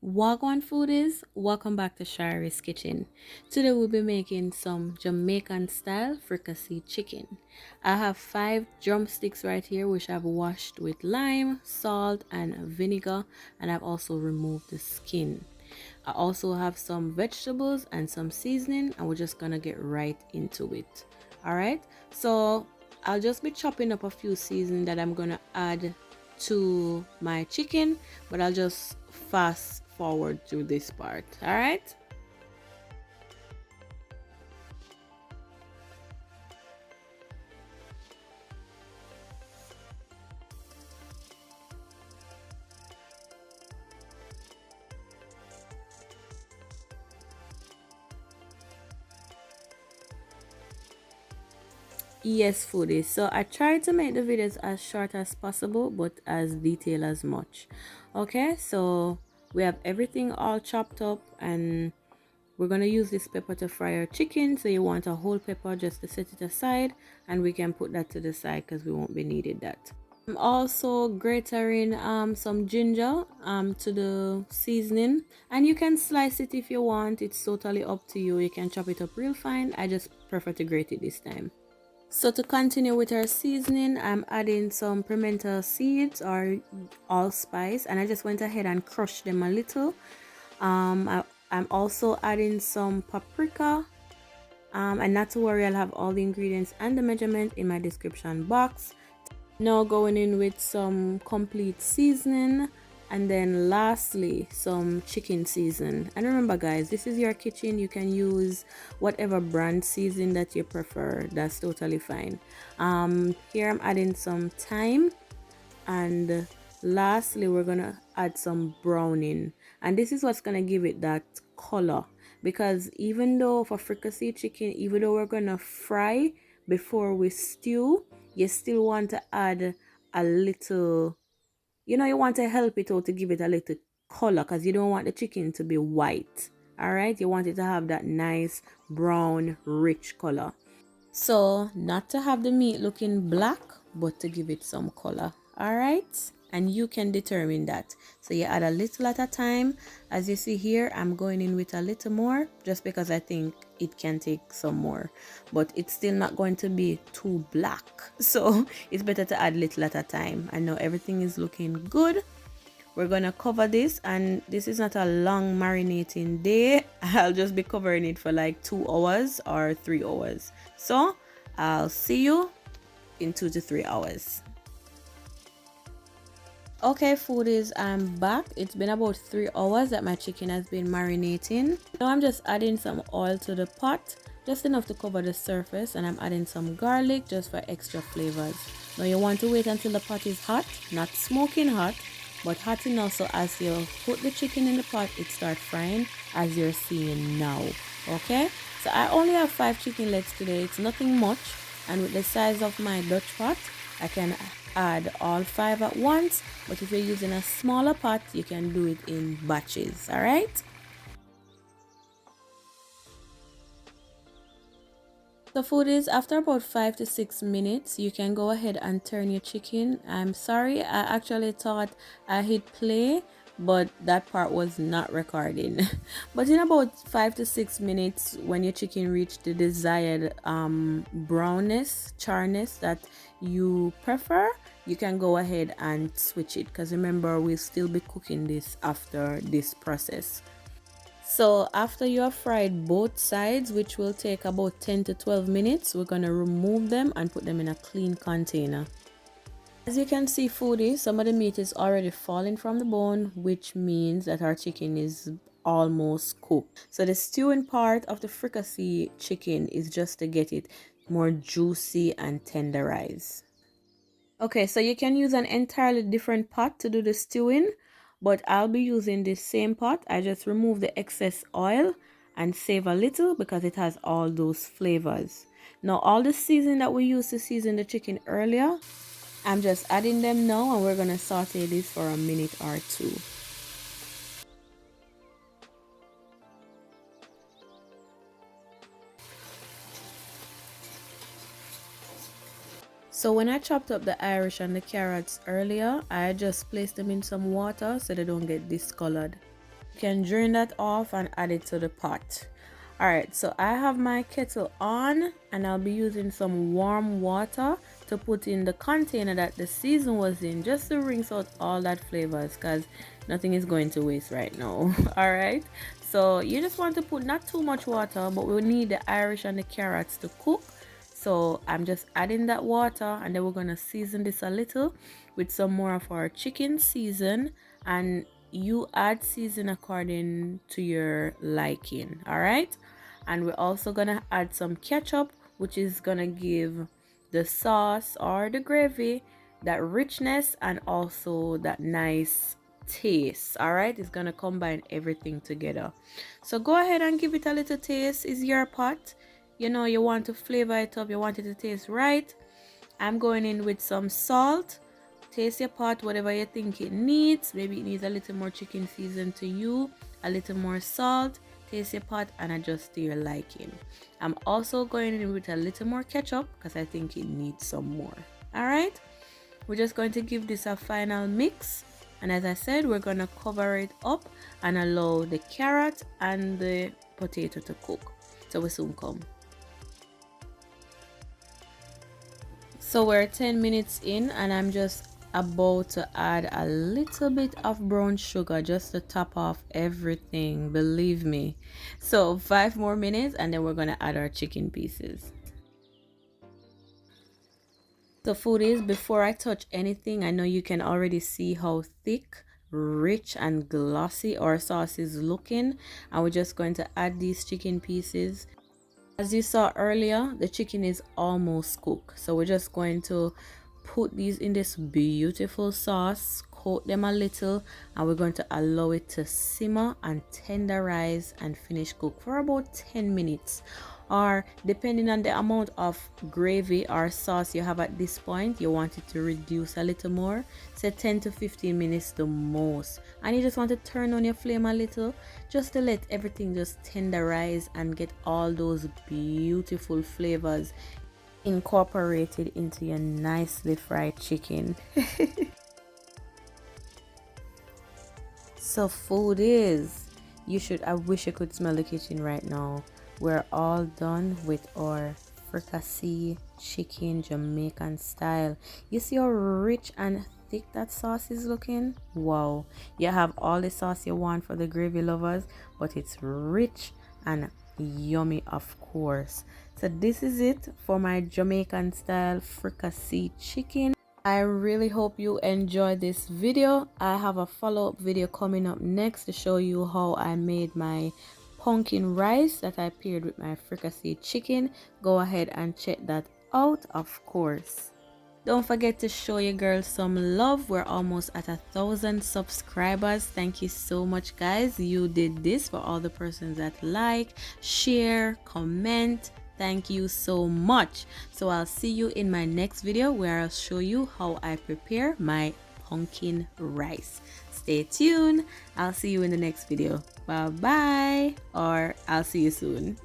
Wagwan foodies, welcome back to Sharey'S kitchen. Today we'll be making some Jamaican style fricassee chicken. I have 5 drumsticks right here which I've washed with lime, salt and vinegar, and I've also removed the skin. I also have some vegetables and some seasoning, and we're just gonna get right into it. Alright, so I'll just be chopping up a few seasoning that I'm gonna add to my chicken, but I'll just fast forward through this part. All right. Yes, foodies. So I tried to make the videos as short as possible, but as detailed as much. Okay, so we have everything all chopped up, and we're gonna use this pepper to fry our chicken. So you want a whole pepper just to set it aside, and we can put that to the side because we won't be needing that. I'm also grating some ginger to the seasoning, and you can slice it if you want. It's totally up to you. You can chop it up real fine. I just prefer to grate it this time. So to continue with our seasoning, I'm adding some pimento seeds or allspice, and I just went ahead and crushed them a little. I'm also adding some paprika, and not to worry, I'll have all the ingredients and the measurement in my description box. Now going in with some complete seasoning, and then lastly some chicken seasoning. And remember guys, this is your kitchen, you can use whatever brand seasoning that you prefer. That's totally fine. Here I'm adding some thyme, and lastly we're gonna add some browning, and this is what's gonna give it that color, because even though for fricassee chicken, even though we're gonna fry before we stew, you still want to add a little, you want to help it out to give it a little color, because you don't want the chicken to be white. All right, you want it to have that nice brown rich color. So not to have the meat looking black, but to give it some color. All right, and you can determine that. So you add a little at a time. As you see here, I'm going in with a little more just because I think it can take some more, but it's still not going to be too black. So it's better to add little at a time. I know everything is looking good. We're gonna cover this, and this is not a long marinating day. I'll just be covering it for like 2 hours or 3 hours. So I'll see you in 2 to 3 hours. Okay foodies, I'm back. It's been about 3 hours that my chicken has been marinating. Now I'm just adding some oil to the pot, just enough to cover the surface, and I'm adding some garlic just for extra flavors. Now you want to wait until the pot is hot, not smoking hot, but hot enough so as you put the chicken in the pot, it starts frying as you're seeing now. Okay, so I only have 5 chicken legs today. It's nothing much, and with the size of my Dutch pot, I can add all 5 at once, but if you're using a smaller pot, you can do it in batches. All right. The food is, after about 5 to 6 minutes, you can go ahead and turn your chicken. I'm sorry, I actually thought I hit play, but that part was not recording. But in about 5 to 6 minutes, when your chicken reach the desired brownness, charness that you prefer, you can go ahead and switch it, because remember, we'll still be cooking this after this process. So after you have fried both sides, which will take about 10 to 12 minutes, we're going to remove them and put them in a clean container. As you can see foodies, some of the meat is already falling from the bone, which means that our chicken is almost cooked. So the stewing part of the fricassee chicken is just to get it more juicy and tenderized. Okay, so you can use an entirely different pot to do the stewing, but I'll be using this same pot. I just remove the excess oil and save a little because it has all those flavors. Now all the seasoning that we used to season the chicken earlier, I'm just adding them now, and we're gonna saute this for a minute or 2. So when I chopped up the Irish and the carrots earlier, I just placed them in some water so they don't get discolored. can drain that off and add it to the pot. Alright, so I have my kettle on and I'll be using some warm water to put in the container that the season was in, just to rinse out all that flavors, because nothing is going to waste right now. Alright, so you just want to put not too much water, but we need the Irish and the carrots to cook. So I'm just adding that water, and then we're gonna season this a little with some more of our chicken season, and you add season according to your liking. All right, and we're also gonna add some ketchup, which is gonna give the sauce or the gravy that richness and also that nice taste. All right, it's gonna combine everything together. So go ahead and give it a little taste. It's your pot, you know, you want to flavor it up, you want it to taste right. I'm going in with some salt. Taste your pot, whatever you think it needs. Maybe it needs a little more chicken season to you, a little more salt. Taste your pot and adjust to your liking. I'm also going in with a little more ketchup because I think it needs some more. All right, we're just going to give this a final mix, and as I said, we're going to cover it up and allow the carrot and the potato to cook. So we soon come. So we're 10 minutes in, and I'm just about to add a little bit of brown sugar just to top off everything, believe me. So 5 more minutes and then we're gonna add our chicken pieces. So food is, before I touch anything, I know you can already see how thick, rich and glossy our sauce is looking, and we're just going to add these chicken pieces. As you saw earlier, the chicken is almost cooked, so we're just going to put these in this beautiful sauce, coat them a little, and we're going to allow it to simmer and tenderize and finish cook for about 10 minutes, or depending on the amount of gravy or sauce you have at this point, you want it to reduce a little more. Say 10 to 15 minutes the most, and you just want to turn on your flame a little just to let everything just tenderize and get all those beautiful flavors incorporated into your nicely fried chicken. So food is, I wish you could smell the kitchen right now. We're all done with our fricassee chicken, Jamaican style. You see how rich and thick that sauce is looking? Wow, you have all the sauce you want for the gravy lovers, but it's rich and yummy, of course. So this is it for my Jamaican style fricassee chicken. I really hope you enjoyed this video. I have a follow-up video coming up next to show you how I made my pumpkin rice that I paired with my fricassee chicken. Go ahead and check that out, of course. Don't forget to show your girls some love. We're almost at 1,000 subscribers. Thank you so much, guys. You did this for all the persons that like, share, comment. Thank you so much. So I'll see you in my next video where I'll show you how I prepare my pumpkin rice. Stay tuned. I'll see you in the next video. Bye bye, or I'll see you soon.